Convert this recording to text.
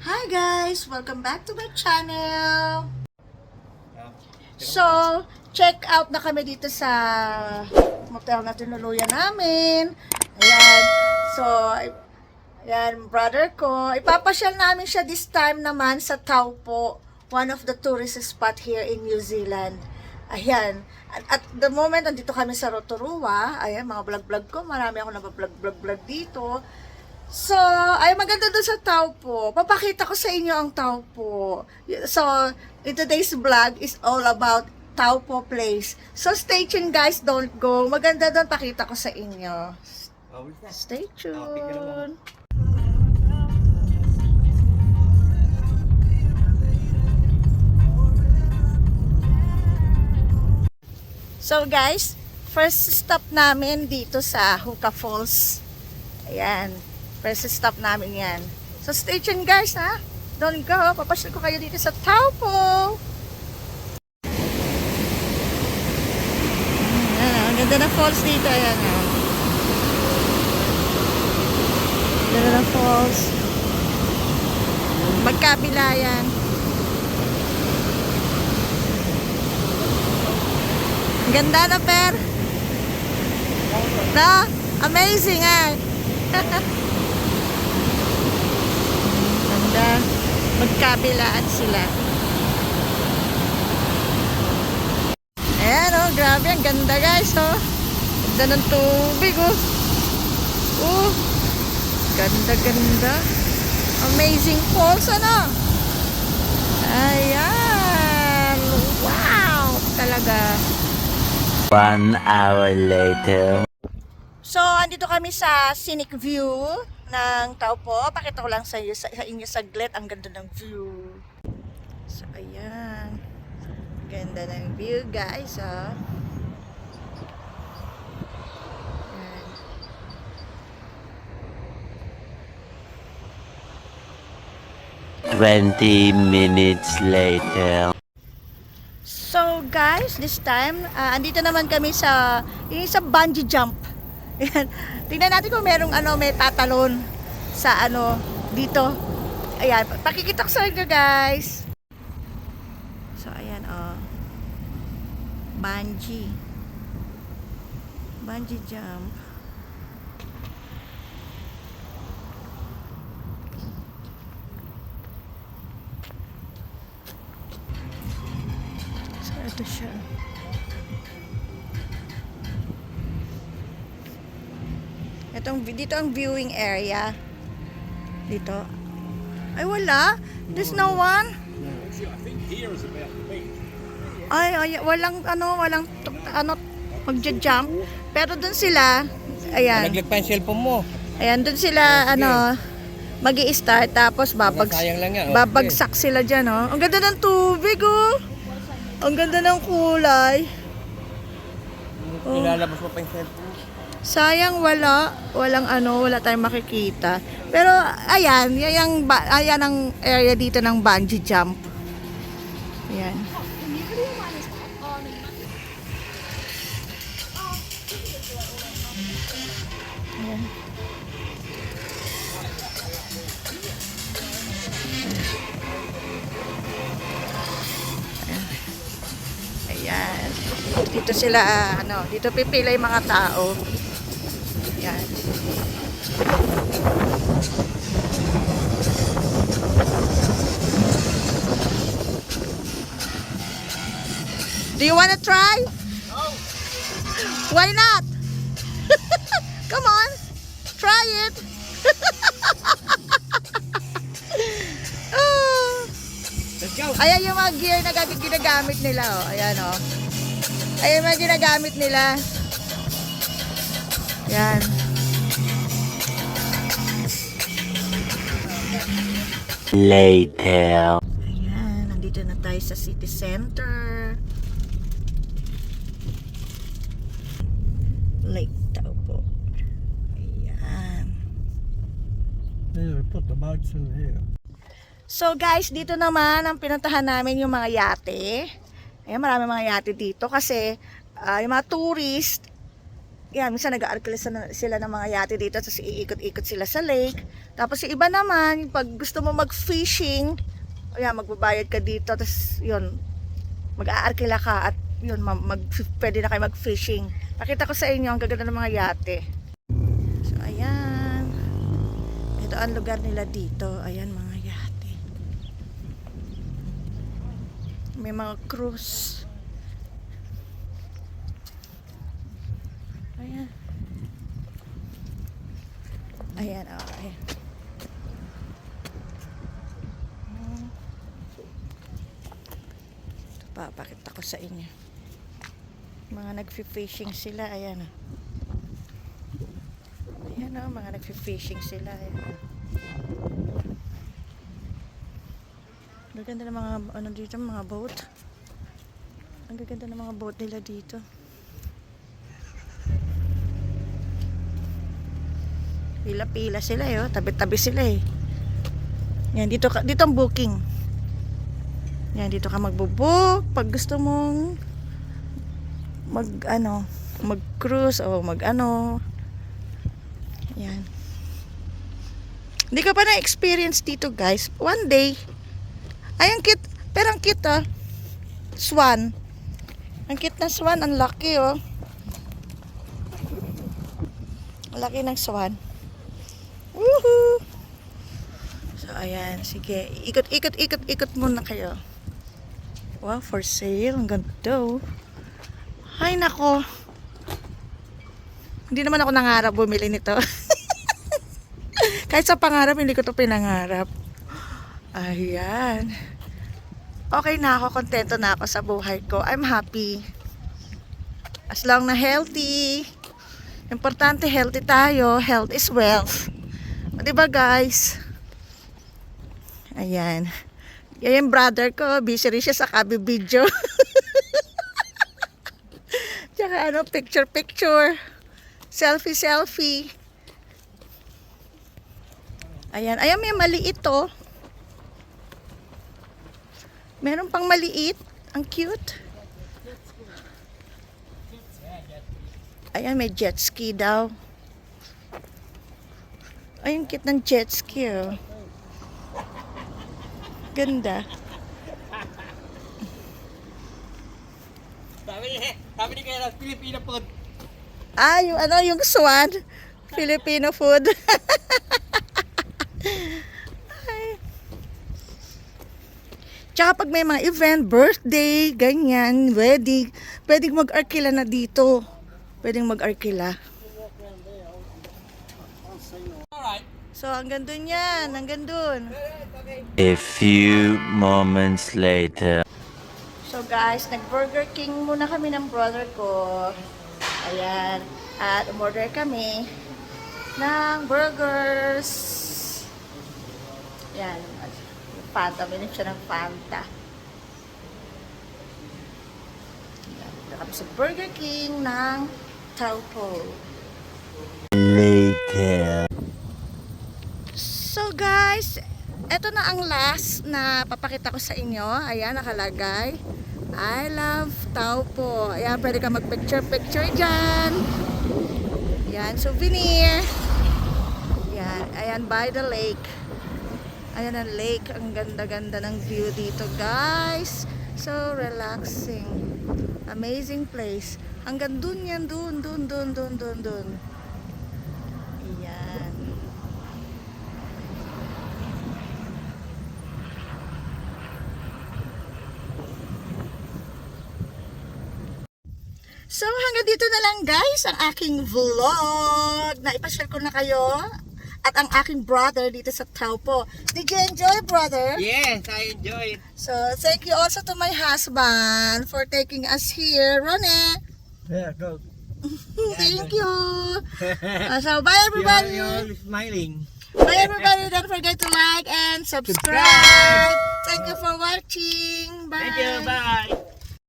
Hi guys! Welcome back to my channel! So, check out na kami dito sa motel na tinuluyan namin. Ayan. So, ayan, brother ko. Ipapasyal namin siya this time naman sa Taupo, one of the tourist spot here in New Zealand. Ayan. At the moment, nandito kami sa Rotorua. Ayan, mga vlog-vlog ko. Marami ako nag-vlog dito. So, ay maganda doon sa Taupo. Papakita ko sa inyo ang Taupo. So, in today's vlog is all about Taupo Place. So, stay tuned guys. Don't go. Maganda doon. Pakita ko sa inyo. Stay tuned. So, guys, first stop namin dito sa Huka Falls. Ayan. First stop namin yan. So, stay tuned guys, ha? Don't go. Papasyal ko kayo dito sa Taupo. Ayan, ang ganda ng falls dito. Ayan, ha? Ganda ng falls. Magkabila yan. Ang ganda na, Per. No? Amazing, ha? Ganda. Magkabilaan sila. Ayan oh, grabe. Ang ganda guys oh. Ganda ng tubig oh. Oh. Ganda ganda. Amazing falls ano. Ayan. Wow. Talaga. 1 hour later. So, andito kami sa scenic view ng Taupo. Pakita ko lang sa inyo saglit. Ang ganda ng view. So, ayan. Ganda ng view, guys. Oh. Ayan. 20 minutes later. So, guys, this time, andito naman kami sa bungee jump. Ayan. Tingnan natin kung merong may tatalon sa dito. Ayan, pakikita ko sa inyo guys. So ayan bungee jump. So ito siya. Dito ang viewing area. Dito. Ay, wala. There's no one. Ay, walang magja-jump. Pero dun sila, ayan. Naglag pa yung cellphone mo. Ayan, dun sila, magi-start. Tapos, Sayang lang yan. babagsak sila dyan, oh. Ang ganda ng tubig, oh. Ang ganda ng kulay. Oh. Nilalabas mo pa yung cellphone. Sayang wala tayong makikita. Pero ayan ang area dito ng bungee jump. Ayan. Ayan. Ayan. Dito sila dito pipila yung mga tao. Yan. Do you wanna try? No. Why not? Come on. Try it. Let's go. Ayan yung mga gear na ginagamit nila. Oh. Ayan oh. Ayan yung mga ginagamit nila. Yan. Later. Ayan, nandito na tayo sa city center. Lake Taupo. Ayan. Yeah, put the bags in here. So guys, dito naman ang pinuntahan namin yung mga yate. Ayan, marami mga yate dito kasi yung mga tourist yan, minsan nag-aarkila sila ng mga yate dito, tapos iikot-ikot sila sa lake. Tapos yung iba naman, pag gusto mo mag-fishing, ayan, magbabayad ka dito, tapos yun, mag-aarkila ka at yun, pwede na kayo mag-fishing. Pakita ko sa inyo ang gaganda ng mga yate. So, ayan. Ito ang lugar nila dito. Ayan, mga yate. May mga cruise. Ayan. Ayan, okay. Ito pa, pakita ko sa inyo. Mga nag-fishing sila, ayan. Ayan o, mga nag-fishing sila, ayan. Ang ganda ng mga, ano dito, mga boat. Ang ganda ng mga boat nila dito. Pila-pila sila eh, oh. Tabi-tabi sila eh. Yan, dito ang booking. Yan, dito ka magbo-book pag gusto mong mag-cruise o mag-ano. Yan. Hindi ka pa na-experience dito, guys. One day. Ay, ang cute. Pero ang cute, oh. Swan. Ang cute ng swan. Ang laki, oh. Ang laki ng swan. Woohoo! So, ayan. Sige. Ikot muna kayo. Wow, for sale. Ang ganda, oh. Ay, nako. Hindi naman ako nangarap bumili nito. Kahit sa pangarap, hindi ko to pinangarap. Ayan. Okay na ako. Kontento na ako sa buhay ko. I'm happy. As long na healthy. Importante, healthy tayo. Health is wealth. O, diba, guys? Ayan. Yan yung brother ko. Busy rin siya sa kabibidyo. Tsaka ano, picture. Selfie. Ayan. Ayan, may maliit to. Meron pang maliit. Ang cute. Ayan, may jet ski daw. Ay, yung cute ng jet ski, oh. Ganda. Sabi ni kaya Filipino food. Ah, yung swan. Filipino food. Ay. Tsaka pag may mga event, birthday, ganyan, wedding, pwedeng mag-arkila na dito. Pwedeng mag-arkila. So, hanggang dun yan. Hanggang dun. A few moments later. So, guys, nag-Burger King muna kami ng brother ko. Ayan. At umorder kami ng burgers. Ayan. Fanta. Minim siya ng Fanta. Ayan. Dito kami sa Burger King ng Taupo. Later. So guys, eto na ang last na papakita ko sa inyo. Ayan, nakalagay. I love Taupo. Ayan, pwede ka mag-picture dyan. Ayan, souvenir. Ayan, ayan, by the lake. Ayan ang lake. Ang ganda-ganda ng view dito, guys. So relaxing. Amazing place. Hanggang dun yan, dun. Ayan. So hanggang dito na lang, guys, ang aking vlog na ipashare ko na kayo at ang aking brother dito sa Taupo. Did you enjoy, brother? Yes, I enjoy it. So thank you also to my husband for taking us here. Ronnie, Yeah, go. thank you. So bye everybody. You're smiling. Bye everybody. Don't forget to like and subscribe. Thank you for watching. Bye. Thank you, bye.